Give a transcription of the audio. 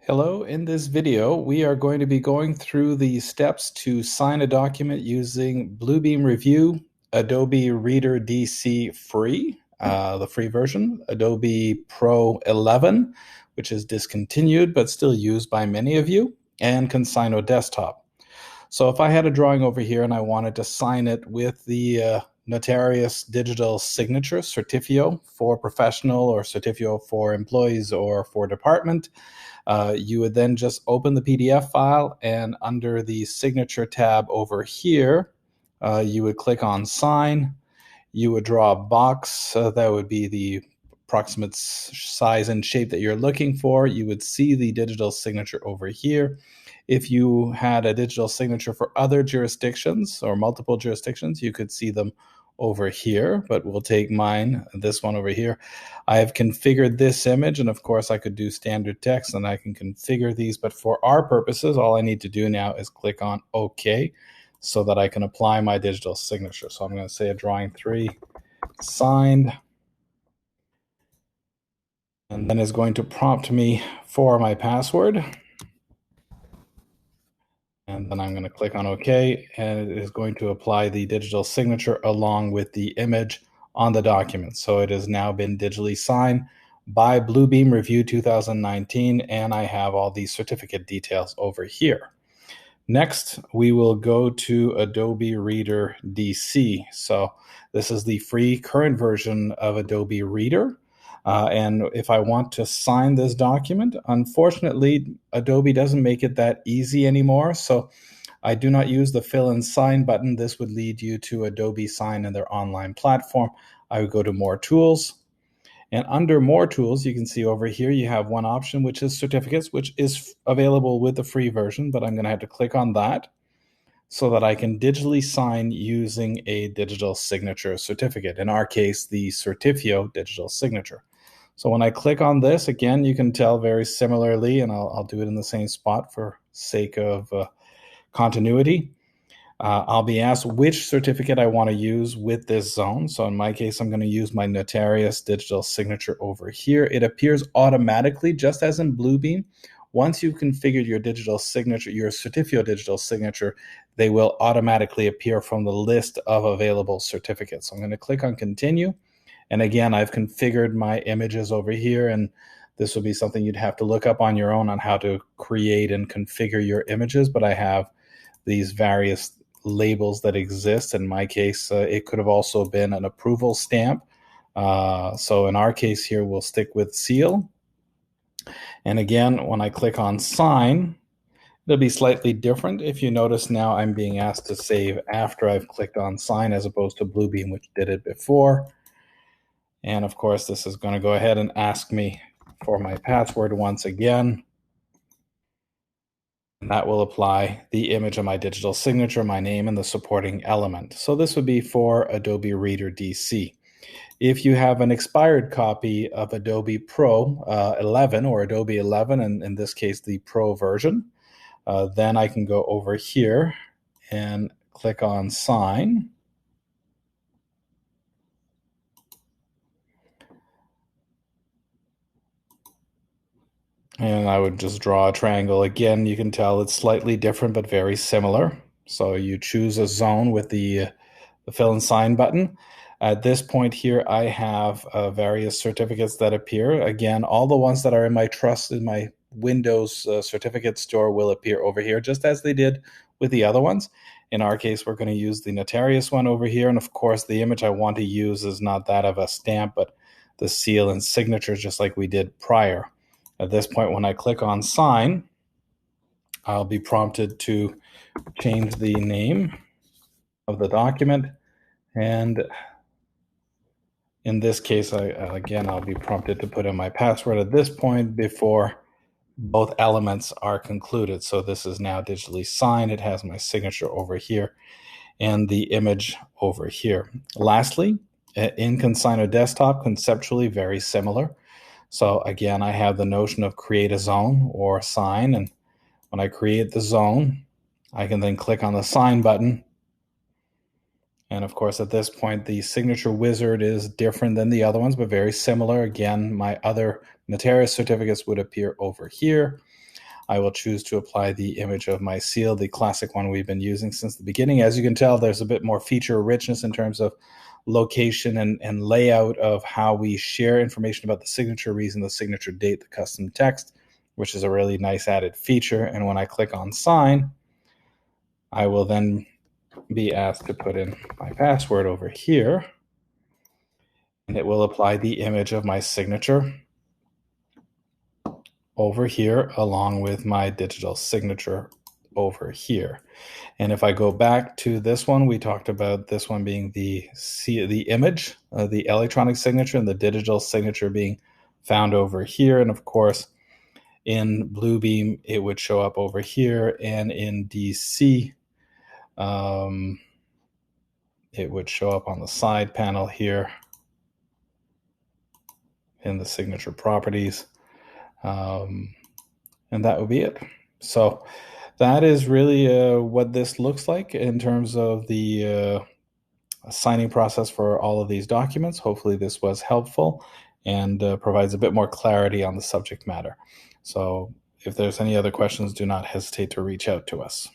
Hello, in this video, we are going to be going through the steps to sign a document using BlueBeam Revu, Adobe Reader DC free, the free version, Adobe Pro XI, which is discontinued but still used by many of you, and ConsignO Desktop. So if I had a drawing over here and I wanted to sign it with the notarious digital signature, Certifio for professional or Certifio for employees or for department, you would then just open the PDF file, and under the signature tab over here, you would click on sign. You would draw a box that would be the approximate size and shape that you're looking for. You would see the digital signature over here. If you had a digital signature for other jurisdictions or multiple jurisdictions, you could see them over here, but we'll take mine, this one over here. I have configured this image, and of course I could do standard text and I can configure these, but for our purposes, all I need to do now is click on OK so that I can apply my digital signature. So I'm going to say a drawing 3 signed, and then it's going to prompt me for my password. And then I'm going to click on OK, and it is going to apply the digital signature along with the image on the document. So it has now been digitally signed by BlueBeam Revu 2019, and I have all these certificate details over here. Next, we will go to Adobe Reader DC. So this is the free current version of Adobe Reader. And if I want to sign this document, unfortunately, Adobe doesn't make it that easy anymore. So I do not use the fill and sign button. This would lead you to Adobe Sign in their online platform. I would go to More Tools. And under More Tools, you can see over here, you have one option, which is Certificates, which is available with the free version, but I'm going to have to click on that so that I can digitally sign using a digital signature certificate. In our case, the Certifio digital signature. So when I click on this, again, you can tell very similarly, and I'll do it in the same spot for sake of continuity. I'll be asked which certificate I want to use with this zone. So in my case, I'm going to use my notarious digital signature over here. It appears automatically, just as in BlueBeam. Once you've configured your digital signature, your Certifio digital signature, they will automatically appear from the list of available certificates. So I'm going to click on Continue. And again, I've configured my images over here, and this will be something you'd have to look up on your own on how to create and configure your images, but I have these various labels that exist. In my case, it could have also been an approval stamp. So in our case here, we'll stick with seal. And again, when I click on sign, it'll be slightly different. If you notice now, I'm being asked to save after I've clicked on sign as opposed to BlueBeam, which did it before. And of course, this is going to go ahead and ask me for my password once again. And that will apply the image of my digital signature, my name, and the supporting element. So this would be for Adobe Reader DC. If you have an expired copy of Adobe Pro 11 or Adobe 11, and in this case, the Pro version, then I can go over here and click on sign. And I would just draw a triangle. Again, you can tell it's slightly different, but very similar. So you choose a zone with the fill and sign button. At this point here, I have various certificates that appear. Again, all the ones that are in my Windows certificate store will appear over here, just as they did with the other ones. In our case, we're going to use the notarious one over here. And of course, the image I want to use is not that of a stamp, but the seal and signature, just like we did prior. At this point, when I click on sign, I'll be prompted to change the name of the document. And in this case, I'll be prompted to put in my password at this point before both elements are concluded. So this is now digitally signed. It has my signature over here and the image over here. Lastly, in ConsignO Desktop, conceptually very similar. So again, I have the notion of create a zone or sign, and when I create the zone, I can then click on the sign button. And of course, at this point, the signature wizard is different than the other ones, but very similar. Again, my other notarious certificates would appear over here. I will choose to apply the image of my seal, the classic one we've been using since the beginning. As you can tell, there's a bit more feature richness in terms of location and layout of how we share information about the signature reason, the signature date, the custom text, which is a really nice added feature. And when I click on sign, I will then be asked to put in my password over here, and it will apply the image of my signature over here along with my digital signature over here. And if I go back to this one, we talked about this one being the image, the electronic signature, and the digital signature being found over here. And of course, in BlueBeam, it would show up over here, and in DC, it would show up on the side panel here in the signature properties. And that would be it. So that is really what this looks like in terms of the signing process for all of these documents. Hopefully this was helpful and provides a bit more clarity on the subject matter. So if there's any other questions, do not hesitate to reach out to us.